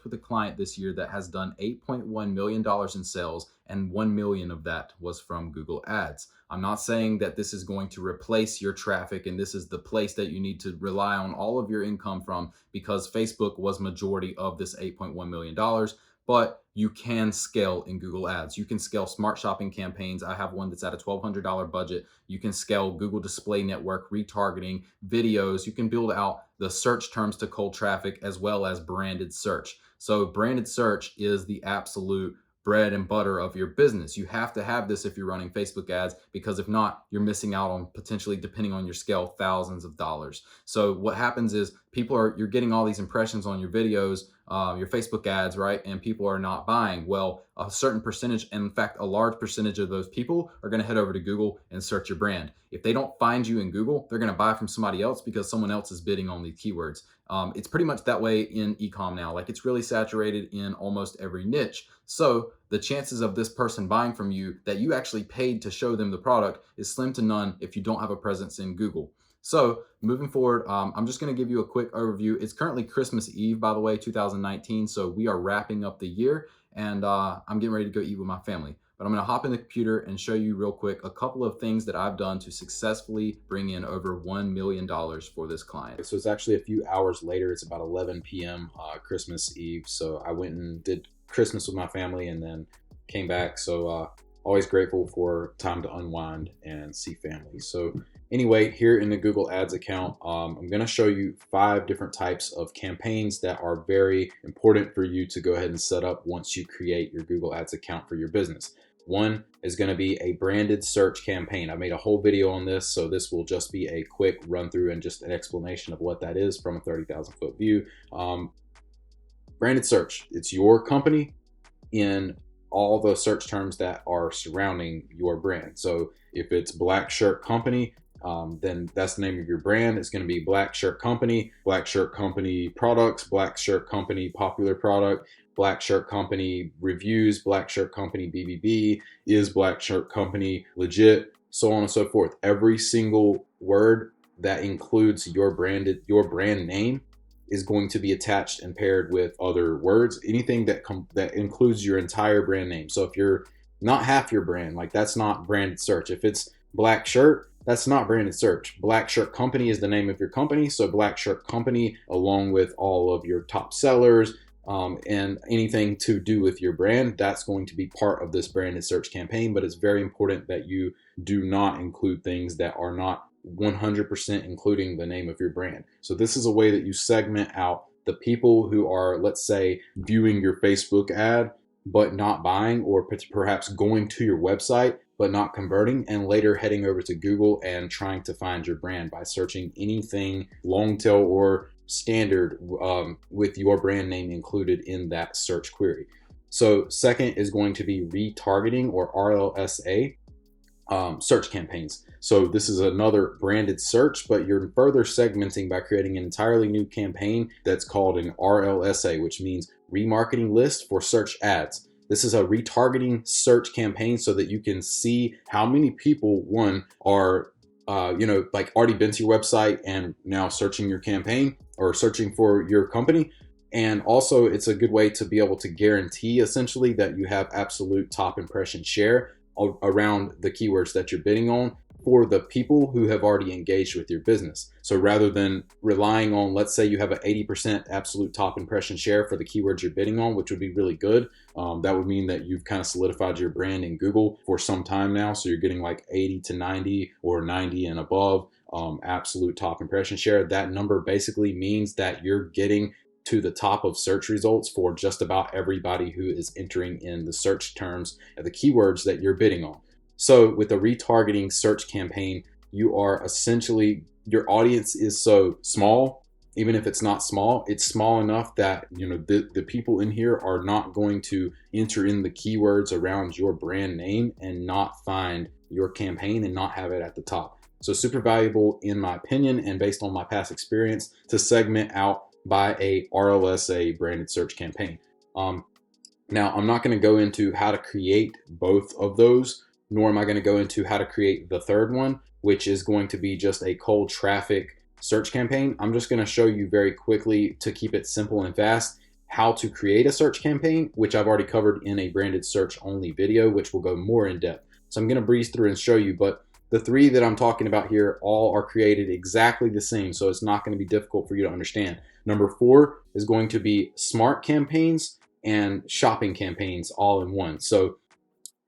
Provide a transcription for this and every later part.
with a client this year that has done $8.1 million in sales, and 1 million of that was from Google Ads. I'm not saying that this is going to replace your traffic and this is the place that you need to rely on all of your income from, because Facebook was majority of this $8.1 million. But you can scale in Google Ads. You can scale smart shopping campaigns. I have one that's at a $1,200 budget. You can scale Google Display Network, retargeting, videos. You can build out the search terms to cold traffic as well as branded search. So branded search is the absolute bread and butter of your business. You have to have this if you're running Facebook ads, because if not, you're missing out on potentially, depending on your scale, thousands of dollars. So what happens is you're getting all these impressions on your videos, your Facebook ads, right? And people are not buying. Well, a certain percentage, and in fact, a large percentage of those people are going to head over to Google and search your brand. If they don't find you in Google, they're going to buy from somebody else because someone else is bidding on these keywords. It's pretty much that way in Ecom now. Like, it's really saturated in almost every niche. So the chances of this person buying from you that you actually paid to show them the product is slim to none if you don't have a presence in Google. So moving forward, I'm just going to give you a quick overview. It's currently Christmas Eve, by the way, 2019. So we are wrapping up the year, and I'm getting ready to go eat with my family. But I'm going to hop in the computer and show you real quick a couple of things that I've done to successfully bring in over $1 million for this client. So it's actually a few hours later. It's about 11 p.m. Christmas Eve. So I went and did Christmas with my family and then came back. So always grateful for time to unwind and see family. So anyway, here in the Google Ads account, I'm going to show you 5 different types of campaigns that are very important for you to go ahead and set up once you create your Google Ads account for your business. One is going to be a branded search campaign. I made a whole video on this, so this will just be a quick run through and just an explanation of what that is from a 30,000 foot view. Branded search, it's your company in all the search terms that are surrounding your brand. So if it's Black Shirt Company, then that's the name of your brand. It's going to be Black Shirt Company products, Black Shirt Company popular product, Black Shirt Company reviews, Black Shirt Company BBB, is Black Shirt Company legit, so on and so forth. Every single word that includes your brand name is going to be attached and paired with other words. Anything that includes your entire brand name. So if you're not half your brand, like, that's not branded search. If it's Black Shirt, that's not branded search. Black Shirt Company is the name of your company. So Black Shirt Company, along with all of your top sellers, and anything to do with your brand, that's going to be part of this branded search campaign. But it's very important that you do not include things that are not 100% including the name of your brand. So this is a way that you segment out the people who are, let's say, viewing your Facebook ad but not buying, or perhaps going to your website but not converting, and later heading over to Google and trying to find your brand by searching anything long tail or standard with your brand name included in that search query. So second is going to be retargeting, or RLSA, search campaigns. So this is another branded search, but you're further segmenting by creating an entirely new campaign that's called an RLSA, which means remarketing list for search ads. This is a retargeting search campaign so that you can see how many people, one, are like already been to your website and now searching your campaign or searching for your company. And also it's a good way to be able to guarantee essentially that you have absolute top impression share around the keywords that you're bidding on for the people who have already engaged with your business. So rather than relying on, let's say you have an 80% absolute top impression share for the keywords you're bidding on, which would be really good. That would mean that you've kind of solidified your brand in Google for some time now. So you're getting like 80 to 90 or 90 and above absolute top impression share. That number basically means that you're getting to the top of search results for just about everybody who is entering in the search terms and the keywords that you're bidding on. So with a retargeting search campaign, you are essentially, your audience is so small, even if it's not small, it's small enough that, the people in here are not going to enter in the keywords around your brand name and not find your campaign and not have it at the top. So super valuable, in my opinion, and based on my past experience, to segment out by a RLSA branded search campaign. Now, I'm not going to go into how to create both of those, nor am I going to go into how to create the third one, which is going to be just a cold traffic search campaign. I'm just going to show you very quickly, to keep it simple and fast, how to create a search campaign, which I've already covered in a branded search only video, which will go more in depth. So I'm going to breeze through and show you, but the three that I'm talking about here all are created exactly the same, so it's not going to be difficult for you to understand. Number 4 is going to be smart campaigns and shopping campaigns all in one. So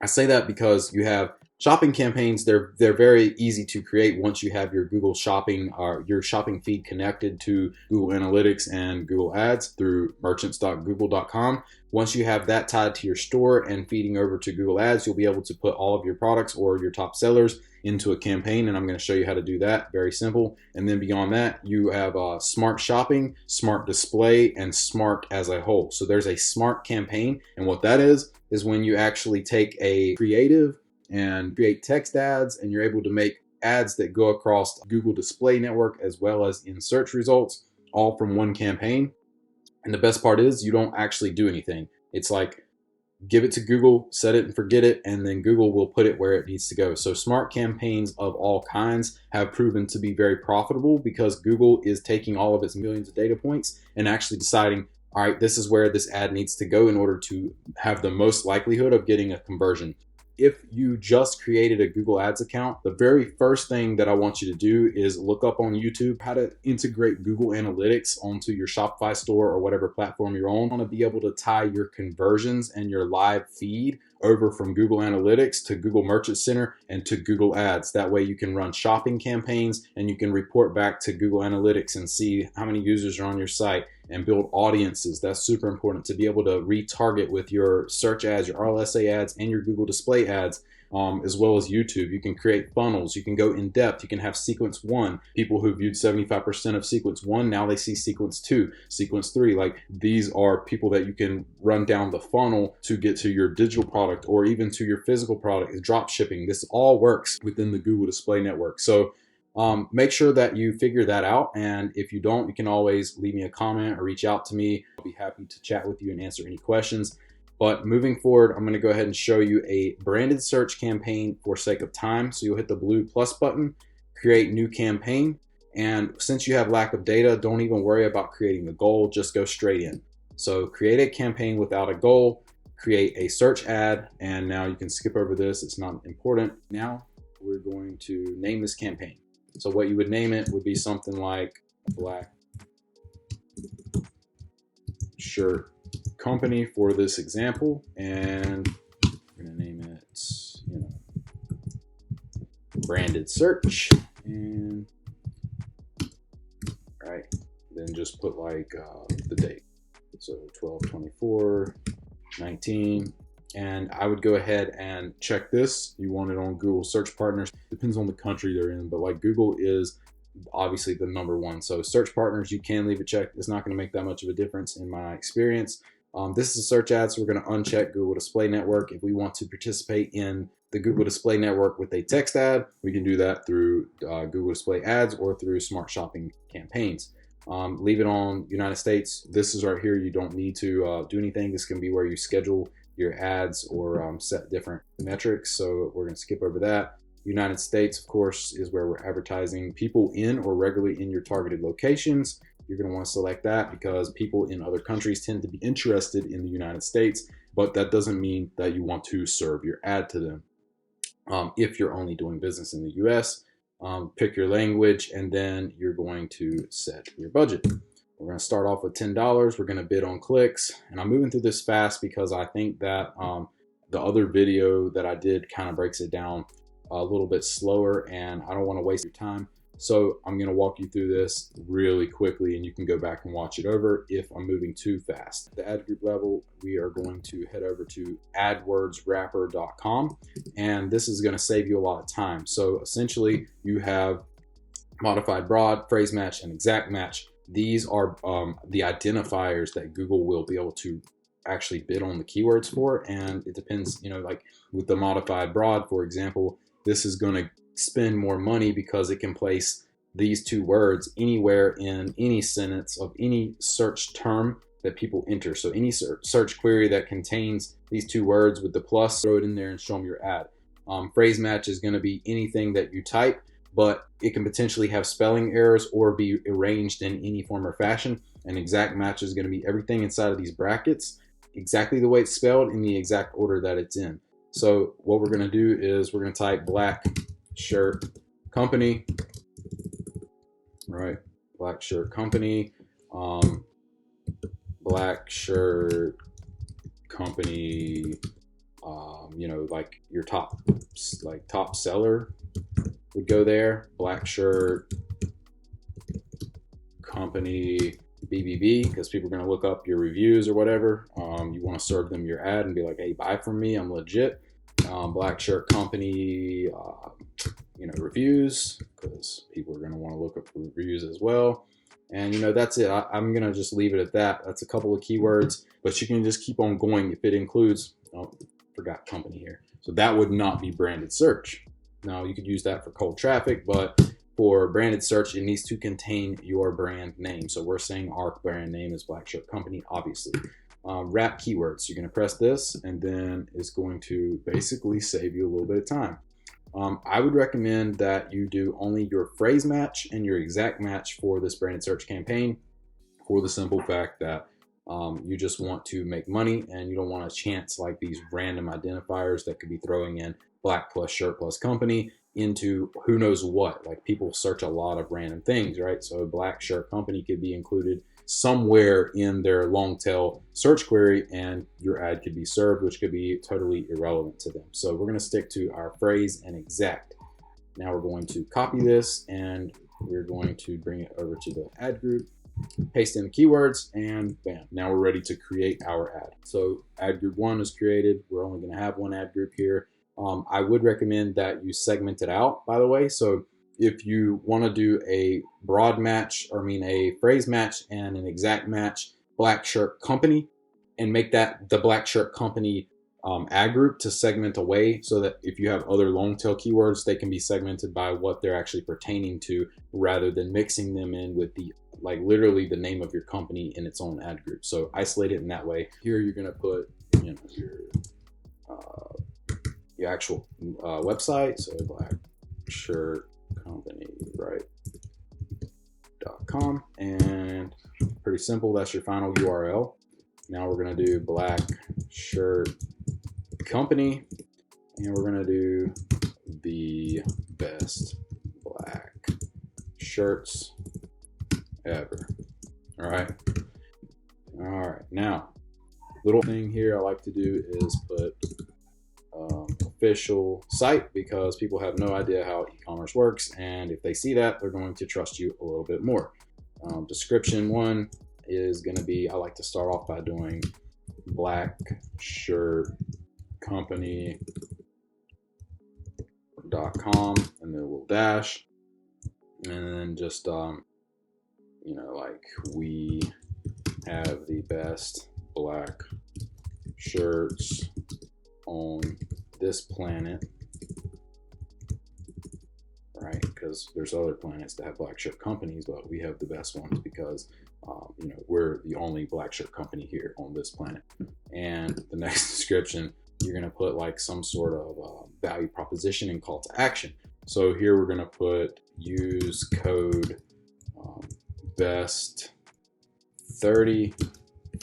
I say that because you have shopping campaigns, they're very easy to create once you have your Google Shopping or your shopping feed connected to Google Analytics and Google Ads through merchants.google.com. Once you have that tied to your store and feeding over to Google Ads, you'll be able to put all of your products or your top sellers into a campaign, and I'm going to show you how to do that. Very simple. And then beyond that, you have smart shopping, smart display, and smart as a whole. So there's a smart campaign, and what that is when you actually take a creative and create text ads, and you're able to make ads that go across Google Display Network as well as in search results, all from one campaign. And the best part is you don't actually do anything. It's like give it to Google, set it and forget it, and then Google will put it where it needs to go. So smart campaigns of all kinds have proven to be very profitable because Google is taking all of its millions of data points and actually deciding, all right, this is where this ad needs to go in order to have the most likelihood of getting a conversion. If you just created a Google Ads account, the very first thing that I want you to do is look up on YouTube how to integrate Google Analytics onto your Shopify store or whatever platform you're on. You want to be able to tie your conversions and your live feed over from Google Analytics to Google Merchant Center and to Google Ads. That way you can run shopping campaigns and you can report back to Google Analytics and see how many users are on your site and build audiences. That's super important to be able to retarget with your search ads, your RLSA ads, and your Google display ads, as well as YouTube. You can create funnels. You can go in depth. You can have sequence 1. People who viewed 75% of sequence 1, now they see sequence 2, sequence 3. Like these are people that you can run down the funnel to get to your digital product or even to your physical product, drop shipping. This all works within the Google Display Network. So make sure that you figure that out. And if you don't, you can always leave me a comment or reach out to me. I'll be happy to chat with you and answer any questions. But moving forward, I'm going to go ahead and show you a branded search campaign for sake of time. So you'll hit the blue plus button, create new campaign. And since you have lack of data, don't even worry about creating the goal, just go straight in. So create a campaign without a goal, create a search ad, and now you can skip over this, it's not important. Now we're going to name this campaign. So what you would name it would be something like Black Shirt Company for this example, and we're gonna name it, branded search, and right, then just put like the date, so 12/24/19. And I would go ahead and check this. You want it on Google Search Partners. Depends on the country they're in, but like Google is obviously the #1. So Search Partners, you can leave it checked. It's not going to make that much of a difference in my experience. This is a search ad, so we're going to uncheck Google Display Network. If we want to participate in the Google Display Network with a text ad, we can do that through Google Display Ads or through Smart Shopping campaigns. Leave it on United States. This is right here. You don't need to do anything. This can be where you schedule your ads or set different metrics. So we're going to skip over that. United States, of course, is where we're advertising people in or regularly in your targeted locations. You're going to want to select that because people in other countries tend to be interested in the United States, but that doesn't mean that you want to serve your ad to them. If you're only doing business in the US, pick your language, and then you're going to set your budget. We're going to start off with $10. We're going to bid on clicks. And I'm moving through this fast because I think that the other video that I did kind of breaks it down a little bit slower, and I don't want to waste your time. So I'm going to walk you through this really quickly, and you can go back and watch it over if I'm moving too fast. At the ad group level, we are going to head over to adwordswrapper.com, and this is going to save you a lot of time. So essentially, you have modified broad, phrase match, and exact match. These are the identifiers that Google will be able to actually bid on the keywords for, and it depends, like with the modified broad, for example, this is going to spend more money because it can place these two words anywhere in any sentence of any search term that people enter. So any search query that contains these two words with the plus, throw it in there and show them your ad. Phrase match is going to be anything that you type, but it can potentially have spelling errors or be arranged in any form or fashion. An exact match is going to be everything inside of these brackets, exactly the way it's spelled in the exact order that it's in. So what we're going to do is we're going to type black shirt company, right? Black shirt company, black shirt company, you know, like your top seller would go there. Black shirt company BBB, because people are going to look up your reviews or whatever. You want to serve them your ad and be like, hey, buy from me, I'm legit. Black shirt company, you know, reviews, because people are going to want to look up for reviews as well. And you know, that's it. I'm going to just leave it at that. That's a couple of keywords, but you can just keep on going if it includes, oh, forgot company here. So that would not be branded search. Now you could use that for cold traffic, but for branded search, it needs to contain your brand name. So we're saying our brand name is Black Shirt Company, obviously. Wrap keywords. You're going to press this, and then it's going to basically save you a little bit of time. I would recommend that you do only your phrase match and your exact match for this branded search campaign, for the simple fact that you just want to make money and you don't want to chance like these random identifiers that could be throwing in black plus shirt plus company into who knows what. Like, people search a lot of random things, right? So black shirt company could be included somewhere in their long tail search query, and your ad could be served, which could be totally irrelevant to them. So we're going to stick to our phrase and exact. Now we're going to copy this and we're going to bring it over to the ad group, paste in the keywords, and bam, now we're ready to create our ad. So ad group 1 is created. We're only going to have one ad group here. I would recommend that you segment it out, by the way. So if you want to do a broad match, or I mean a phrase match and an exact match, black shirt company, and make that the black shirt company ad group to segment away, so that if you have other long tail keywords, they can be segmented by what they're actually pertaining to, rather than mixing them in with the, like, literally the name of your company in its own ad group. So isolate it in that way. Here you're going to put, you know, your actual website. So black shirt company, right, .com, and pretty simple. That's your final URL. Now we're going to do black shirt company, and we're going to do the best black shirts ever. All right. Now, little thing here I like to do is put official site, because people have no idea how e-commerce works, and if they see that, they're going to trust you a little bit more. Description 1 is going to be, I like to start off by doing black shirt company.com and then a little dash, and then just you know, like, we have the best black shirts on this planet, right? Because there's other planets that have black shirt companies, but we have the best ones because you know, we're the only black shirt company here on this planet. And the next description, you're going to put like some sort of value proposition and call to action. So here we're going to put use code best 30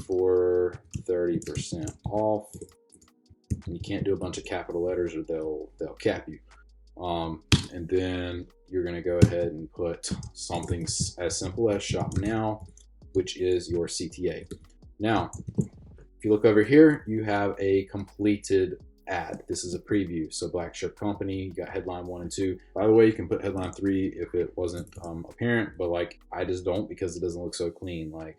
for 30% off. And you can't do a bunch of capital letters or they'll cap you. And then you're going to go ahead and put something as simple as shop now, which is your CTA. Now, if you look over here, you have a completed ad. This is a preview. So black shirt company, you got headline 1 and 2. By the way, you can put headline 3 if it wasn't apparent, but like, I just don't, because it doesn't look so clean. Like,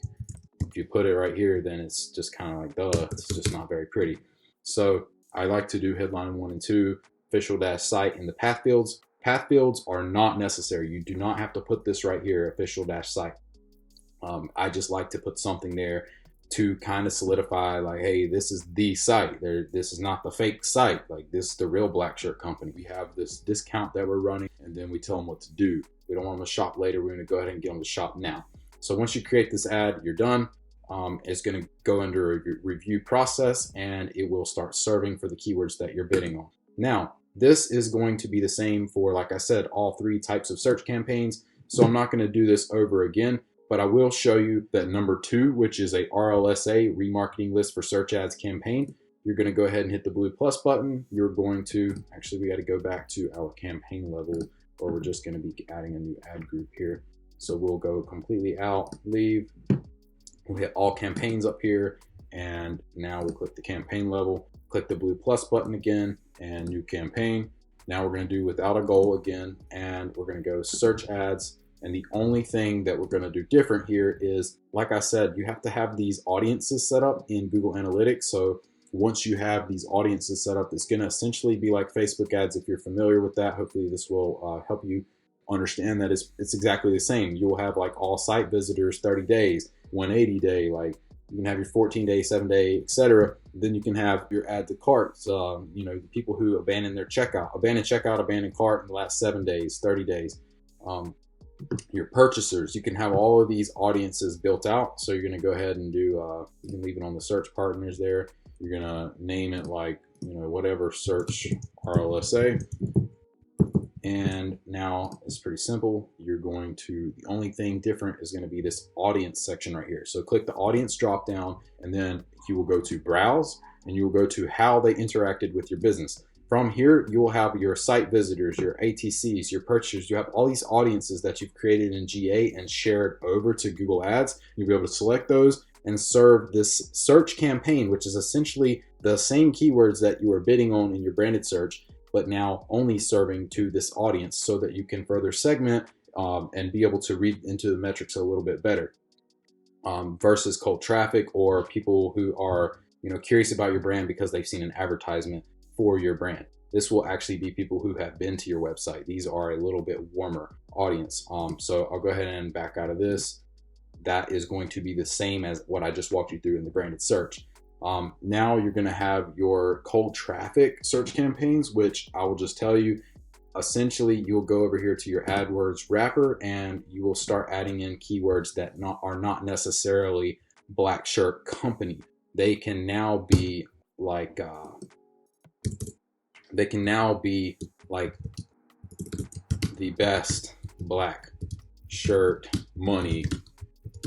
if you put it right here, then it's just kind of like, duh, it's just not very pretty. So I like to do headline 1 and 2, official dash site in the path fields. Path fields are not necessary. You do not have to put this right here, official dash site. I just like to put something there to kind of solidify, like, hey, this is the site. This is not the fake site. Like, this is the real black shirt company. We have this discount that we're running, and then we tell them what to do. We don't want them to shop later. We're going to go ahead and get them to shop now. So once you create this ad, you're done. It's going to go under a review process, and it will start serving for the keywords that you're bidding on. Now, this is going to be the same for, like I said, all 3 types of search campaigns. So I'm not going to do this over again. but I will show you that number 2, which is a RLSA, remarketing list for search ads campaign. You're going to go ahead and hit the blue plus button. You're going to, actually we got to go back to our campaign level, or we're just going to be adding a new ad group here. So we'll go completely out, leave, we'll hit all campaigns up here, and now we'll click the campaign level, click the blue plus button again, and new campaign. Now we're going to do without a goal again, and we're going to go search ads. And the only thing that we're going to do different here is, like I said, you have to have these audiences set up in Google Analytics. So once you have these audiences set up, it's going to essentially be like Facebook ads if you're familiar with that. Hopefully this will help you understand that it's exactly the same. You'll have like all site visitors 30 days, 180 day, like you can have your 14 day, 7 day, etc. Then you can have your add to carts, you know, the people who abandon their checkout, abandoned cart in the last 7 days, 30 days. Your purchasers, you can have all of these audiences built out. So you're going to go ahead and do, you can leave it on the search partners there. You're going to name it like, you know, whatever, search RLSA. And now it's pretty simple. You're going to, the only thing different is going to be this audience section right here. So click the audience drop down, and then you will go to browse, and you will go to how they interacted with your business. From here, you will have your site visitors, your ATCs, your purchasers. You have all these audiences that you've created in GA and shared over to Google Ads. You'll be able to select those and serve this search campaign, which is essentially the same keywords that you are bidding on in your branded search, but now only serving to this audience so that you can further segment and be able to read into the metrics a little bit better versus cold traffic or people who are, you know, curious about your brand because they've seen an advertisement for your brand. This will actually be people who have been to your website. These are a little bit warmer audience. So I'll go ahead and back out of this. That is going to be the same as what I just walked you through in the branded search. Now you're going to have your cold traffic search campaigns, which I will just tell you, essentially you'll go over here to your AdWords wrapper and you will start adding in keywords that are not necessarily black shirt company. They can now be like, the best black shirt money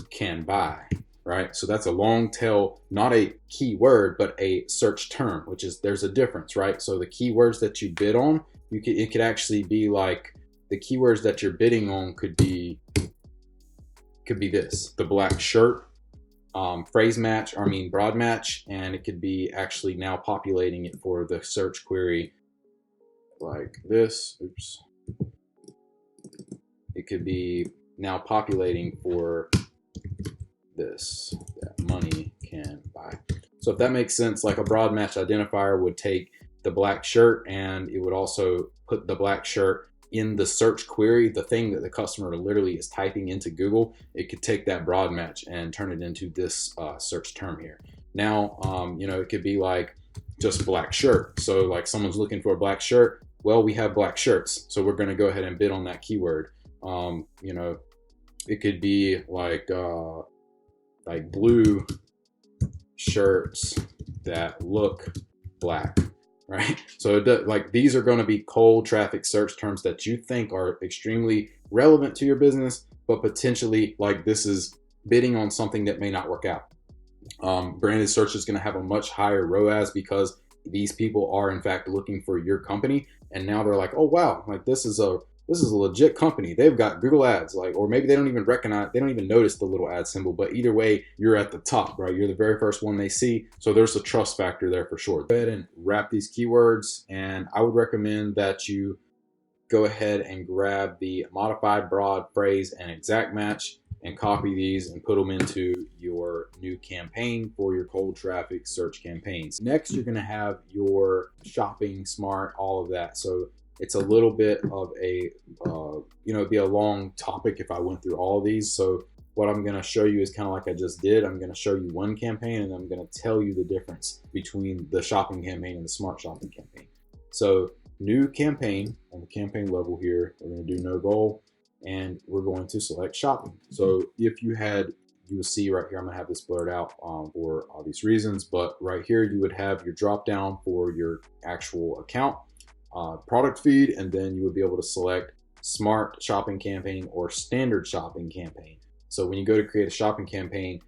can buy, right? So that's a long tail, not a keyword, but a search term, which is, there's a difference, right? So the keywords that you bid on, it could actually be like, the keywords that you're bidding on could be this, the black shirt, broad match, and it could be actually now populating it for the search query like this. Oops. It could be now populating for this, that money can buy. So if that makes sense, like a broad match identifier would take the black shirt and it would also put the black shirt in the search query, the thing that the customer literally is typing into Google. It could take that broad match and turn it into this search term here. Now, you know, it could be like just black shirt. So like someone's looking for a black shirt. Well, we have black shirts, so we're going to go ahead and bid on that keyword. You know, it could be like blue shirts that look black, right? So like these are going to be cold traffic search terms that you think are extremely relevant to your business, but potentially like this is bidding on something that may not work out. Branded search is going to have a much higher ROAS because these people are in fact looking for your company, and now they're like, oh wow, like this is a legit company. They've got Google Ads, like, or maybe they don't even notice the little ad symbol, but either way, you're at the top, right? You're the very first one they see. So there's a trust factor there for sure. Go ahead and wrap these keywords. And I would recommend that you go ahead and grab the modified broad phrase and exact match and copy these and put them into your new campaign for your cold traffic search campaigns. Next, you're going to have your shopping smart, all of that. So it's a little bit of a, it'd be a long topic if I went through all of these. So what I'm going to show you is kind of like I just did. I'm going to show you one campaign and I'm going to tell you the difference between the shopping campaign and the smart shopping campaign. So new campaign, on the campaign level here, we're going to do no goal and we're going to select shopping. So if you will see right here, I'm going to have this blurred out for obvious reasons, but right here you would have your drop down for your actual account. Product feed, and then you would be able to select smart shopping campaign or standard shopping campaign. So when you go to create a shopping campaign,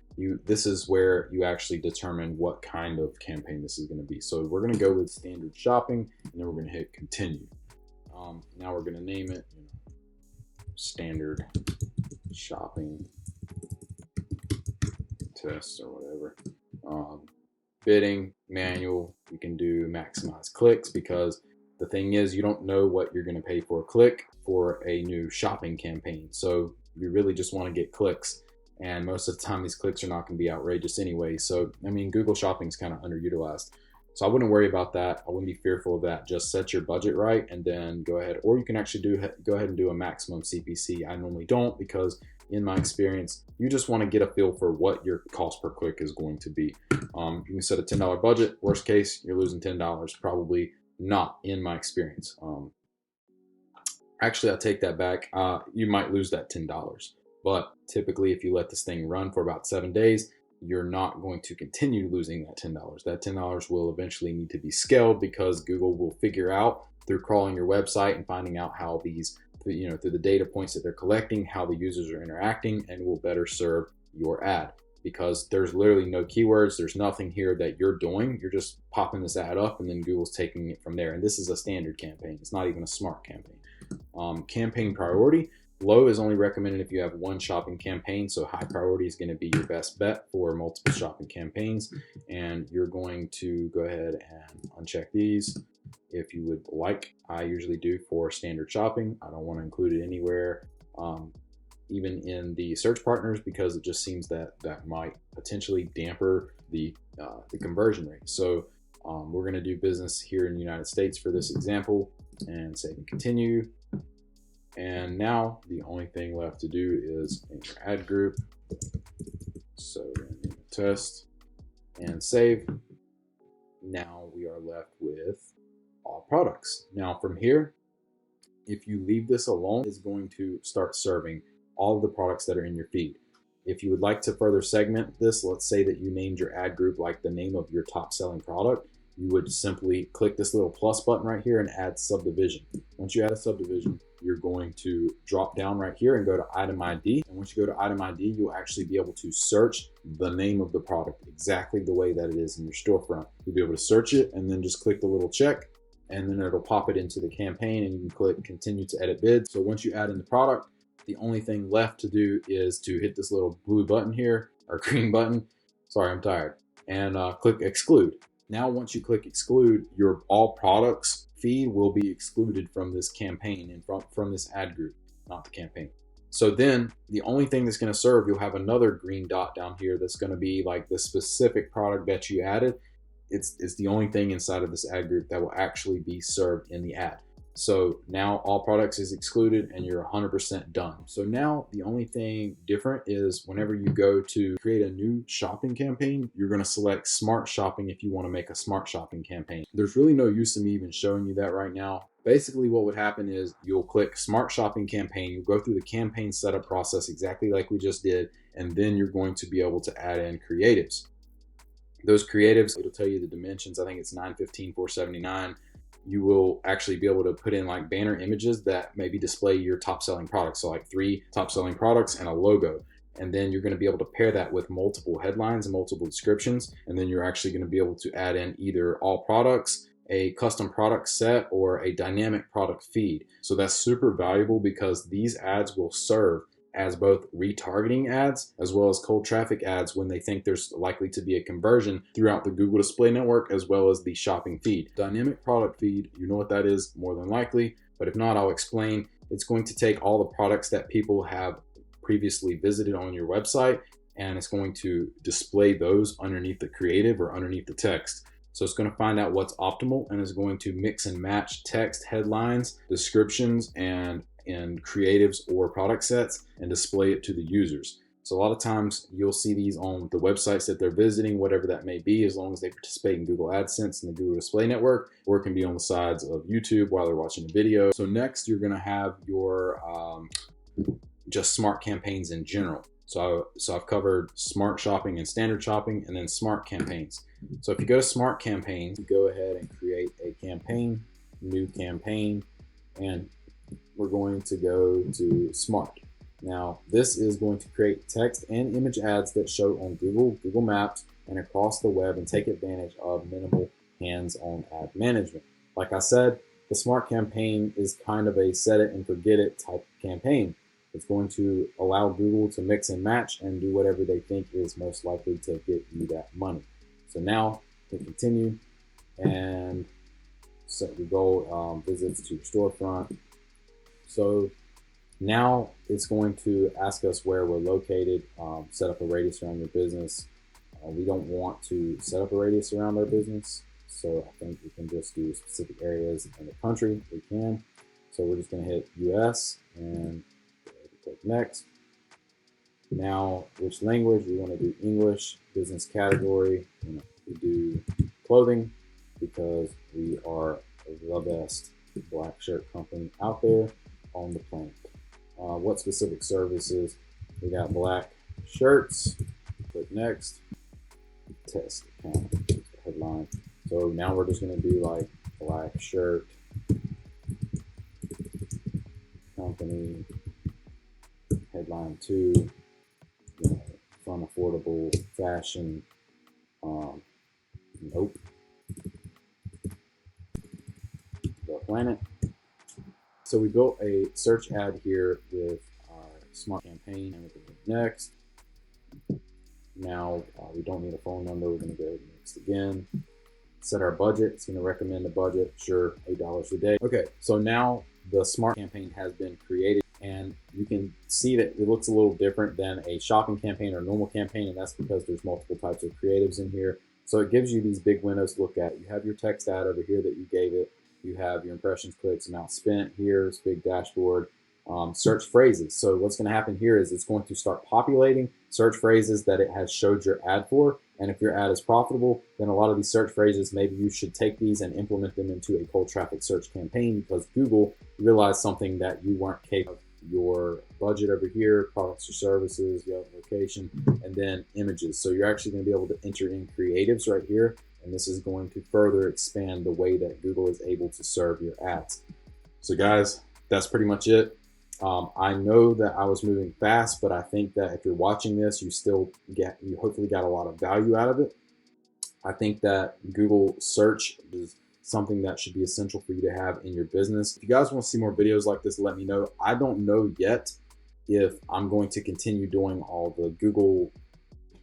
this is where you actually determine what kind of campaign this is going to be. So we're going to go with standard shopping, and then we're going to hit continue. Now we're going to name it standard shopping test or whatever. Bidding, manual, you can do maximize clicks, because the thing is, you don't know what you're going to pay for a click for a new shopping campaign. So you really just want to get clicks. And most of the time, these clicks are not going to be outrageous anyway. So, I mean, Google Shopping is kind of underutilized. So I wouldn't worry about that. I wouldn't be fearful of that. Just set your budget right and then go ahead. Or you can actually go ahead and do a maximum CPC. I normally don't, because in my experience, you just want to get a feel for what your cost per click is going to be. You can set a $10 budget. Worst case, you're losing $10. Probably not, in my experience. Actually, I take that back. You might lose that $10. But typically, if you let this thing run for about 7 days, you're not going to continue losing that $10. That $10 will eventually need to be scaled, because Google will figure out through crawling your website and finding out how these, through the data points that they're collecting, how the users are interacting, and will better serve your ad. Because there's literally no keywords, there's nothing here that you're doing. You're just popping this ad up, and then Google's taking it from there. And this is a standard campaign. It's not even a smart campaign. Campaign priority. Low is only recommended if you have one shopping campaign, so high priority is going to be your best bet for multiple shopping campaigns. And you're going to go ahead and uncheck these if you would like. I usually do for standard shopping. I don't want to include it anywhere, even in the search partners, because it just seems that might potentially damper the conversion rate. So we're going to do business here in the United States for this example, and save and continue. And now the only thing left to do is name your ad group. So we're going to name a test and save. Now we are left with all products. Now from here, if you leave this alone, it's going to start serving all of the products that are in your feed. If you would like to further segment this, let's say that you named your ad group like the name of your top selling product, you would simply click this little plus button right here and add subdivision. Once you add a subdivision, you're going to drop down right here and go to item ID. And once you go to item ID, you'll actually be able to search the name of the product exactly the way that it is in your storefront. You'll be able to search it and then just click the little check, and then it'll pop it into the campaign, and you can click continue to edit bid. So once you add in the product, the only thing left to do is to hit this little blue button here, or green button. Sorry, I'm tired. And click exclude. Now, once you click exclude, your all products feed will be excluded from this campaign and from this ad group, not the campaign. So then the only thing that's going to serve, you'll have another green dot down here that's going to be like the specific product that you added. It's the only thing inside of this ad group that will actually be served in the ad. So now all products is excluded and you're 100% done. So now the only thing different is whenever you go to create a new shopping campaign, you're going to select smart shopping if you want to make a smart shopping campaign. There's really no use in me even showing you that right now. Basically what would happen is you'll click smart shopping campaign, you'll go through the campaign setup process exactly like we just did, and then you're going to be able to add in creatives. Those creatives, it'll tell you the dimensions. I think it's 915, 479. You will actually be able to put in like banner images that maybe display your top selling products. So like 3 top selling products and a logo. And then you're going to be able to pair that with multiple headlines and multiple descriptions. And then you're actually going to be able to add in either all products, a custom product set, or a dynamic product feed. So that's super valuable because these ads will serve as both retargeting ads as well as cold traffic ads when they think there's likely to be a conversion throughout the Google Display Network as well as the shopping feed. Dynamic product feed, you know what that is more than likely, but if not, I'll explain. It's going to take all the products that people have previously visited on your website, and it's going to display those underneath the creative or underneath the text. So it's going to find out what's optimal and is going to mix and match text, headlines, descriptions, and creatives or product sets and display it to the users. So a lot of times you'll see these on the websites that they're visiting, whatever that may be, as long as they participate in Google AdSense and the Google Display Network, or it can be on the sides of YouTube while they're watching the video. So next you're going to have your just smart campaigns in general. So I've covered smart shopping and standard shopping, and then smart campaigns. So if you go to smart campaigns, you go ahead and create a campaign, new campaign, and we're going to go to smart. Now, this is going to create text and image ads that show on Google, Google Maps, and across the web and take advantage of minimal hands-on ad management. Like I said, the Smart Campaign is kind of a set it and forget it type campaign. It's going to allow Google to mix and match and do whatever they think is most likely to get you that money. So now we continue, and so we go visits to your storefront. So now it's going to ask us where we're located, set up a radius around your business. We don't want to set up a radius around our business, so I think we can just do specific areas in the country. We can. So we're just going to hit US and click next. Now, which language? We want to do English. Business category, we do clothing because we are the best black shirt company out there on the planet. What specific services? We got black shirts. Click next. Test account headline. So now we're just going to do like black shirt company headline 2. Fun, affordable fashion. Nope. The planet. So we built a search ad here with our Smart Campaign, and we can hit next. Now we don't need a phone number. We're going to go next again. Set our budget. It's going to recommend a budget. Sure, $8 a day. Okay, so now the Smart Campaign has been created, and you can see that it looks a little different than a shopping campaign or a normal campaign, and that's because there's multiple types of creatives in here. So it gives you these big windows to look at. You have your text ad over here that you gave it. You have your impressions, clicks, amount spent here. It's big dashboard. Search phrases. So what's going to happen here is it's going to start populating search phrases that it has showed your ad for. And if your ad is profitable, then a lot of these search phrases, maybe you should take these and implement them into a cold traffic search campaign, because Google realized something that you weren't capable of. Your budget over here, products or services, you have location, and then images. So you're actually going to be able to enter in creatives right here, and this is going to further expand the way that Google is able to serve your ads. So guys, that's pretty much it. I know that I was moving fast, but I think that if you're watching this, you hopefully got a lot of value out of it. I think that Google search is something that should be essential for you to have in your business. If you guys want to see more videos like this, let me know. I don't know yet if I'm going to continue doing all the Google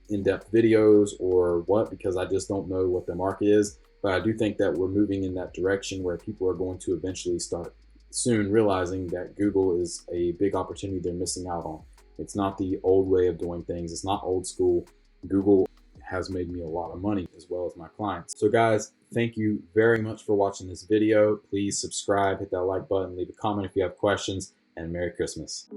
in-depth videos or what, because I just don't know what the market is. But I do think that we're moving in that direction where people are going to eventually start soon realizing that Google is a big opportunity they're missing out on. It's not the old way of doing things. It's not old school. Google has made me a lot of money as well as my clients. So guys, thank you very much for watching this video. Please subscribe, hit that like button, leave a comment if you have questions, and Merry Christmas.